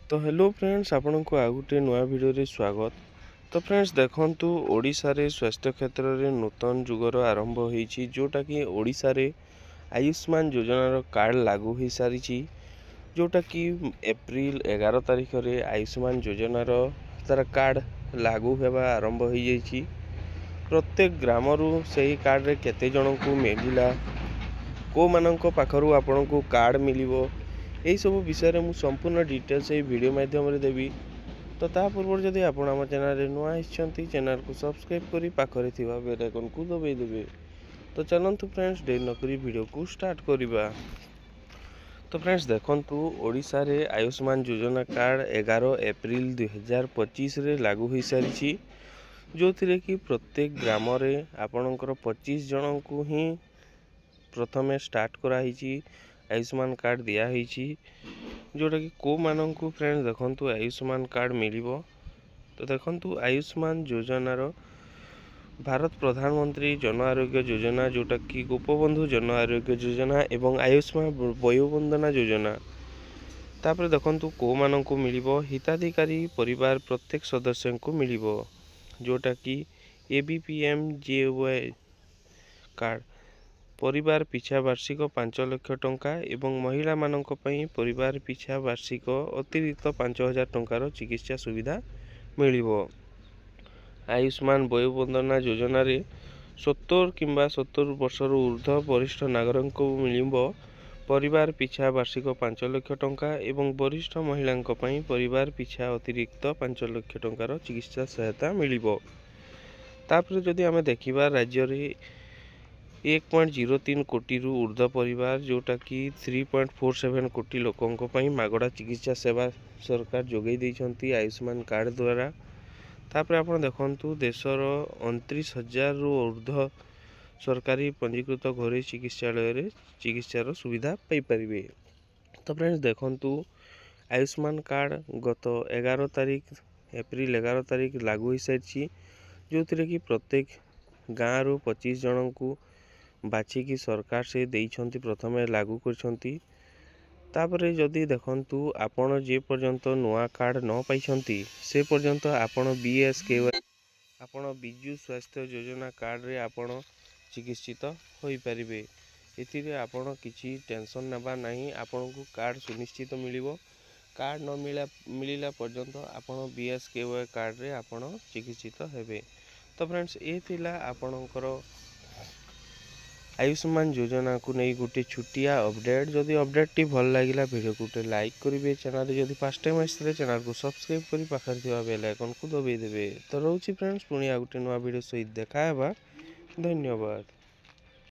तो hello friends आपण को आ गोटे नुआ वीडियो रे स्वागत। तो फ्रेंड्स देखंतु ओडिशा रे स्वास्थ्य क्षेत्र रे नूतन जुगर आरंभ होईची जोटा कि ओडिशा रे आयुष्मान योजना रो कार्ड लागू हो सारी जोटा कि एप्रिल 11 तारिख रे आयुष्मान योजना रो तार कार्ड लागू हेबा आरंभ हो जाईची। प्रत्येक ग्राम रु सही कार्ड रे केते जन को मिलिला को मानक पाखरु आपन को कार्ड मिलिबो यही सब विषय में संपूर्ण डिटेल्स ये वीडियो माध्यम रे देवी। तो ता पूर्व जदि आपण आम चैनल रे नुआ आइछंती चैनल को सब्सक्राइब करी पाखरे थिबा बेल आइकन को दबाई देबे। तो चलंतु फ्रेंड्स देर न करी वीडियो को स्टार्ट करिबा। तो फ्रेंड्स देखंतु ओडिशा रे आयुष्मान योजना कार्ड 11 एप्रिल 2025 रे लागू हो सारी जो थिरे कि प्रत्येक ग्राम रे आपणकर 25 जन को ही प्रथमे स्टार्ट कराई आयुष्मान कार्ड दिया जोटा कि को मानन को फ्रेंड्स देखंतु आयुष्मान कार्ड मिलिबो। तो देखंतु आयुष्मान योजनार भारत प्रधानमंत्री जन आरोग्य योजना जोटा कि गोपबंधु जन आरोग्य योजना एवं आयुष्मान वयोवंदना योजना तापर देखंतु को मानन को मिलिबो हिताधिकारी परिवार प्रत्येक सदस्य को मिलिबो जोटा कि ABPMJY कार्ड परिवार पिछा वार्षिक 5 लाख टंका एवं महिला मानक पई परिवार पिछा वार्षिक अतिरिक्त 5000 टंकार चिकित्सा सुविधा मिलिबो। आयुष्मान वयोवंदना योजना रे 70 किंबा 70 वर्ष ऊर्ध्व वरिष्ठ नागरिक को मिलिबो परिवार पिछा वार्षिक 5 लाख टंका एवं वरिष्ठ महिला पई परिवार पिछा अतिरिक्त 5 लाख टंकार चिकित्सा सहायता मिलिबो। तापर जदि आमे देखिबा राज्य रे 1.03 कोटी रु ऊर्ध्व परिवार जोटा कि 3.47 कोटी लोकों पई मागड़ा चिकित्सा सेवा सरकार जोगई देइछंती आयुष्मान कार्ड द्वारा। तापर आपण देखंतु देशर 29,000 रु ऊर्ध्व सरकारी पंजीकृत घरोई चिकित्सालय रे चिकित्सार सुविधा पाई परिबे। तो फ्रेंड्स देखंतु आयुष्मान कार्ड गत 11 तारिख एप्रिल 11 तारिख लागू हो सारी जो थिरे कि प्रत्येक गाँ रु 25 जन को बाछिकी सरकार से देइछंती प्रथमे लागू करछंती। तापरे जदि देखंतु आपण जे पर्यंत नुआ कार्ड न पाइछंती से पर्यंत आपण BSKY आपण बिजु स्वास्थ्य योजना कार्ड रे आपण चिकित्सित होई परिबे। एथिरे आपण किछि टेंशन नबा नाही आपण को कार्ड सुनिश्चित मिलिबो। कार्ड न मिलिला पर्यंत आपण BSKY कार्ड रे आपण चिकित्सित हेबे। तो फ्रेंड्स ए थिला आपणकर आयुष्मान योजना को नहीं गोटे छुटिया अपडेट जदि अपडेट टी भल लगिला वीडियो को गोटे लाइक करेंगे चैनल जदि फर्स्ट टाइम आसते चैनल को सब्सक्राइब करी पाखर थिबा बेल आइकन को दबाई देबे। तो रहउची फ्रेंड्स पुणी आ गोटे नवा वीडियो सहित देखा हेबा। धन्यवाद।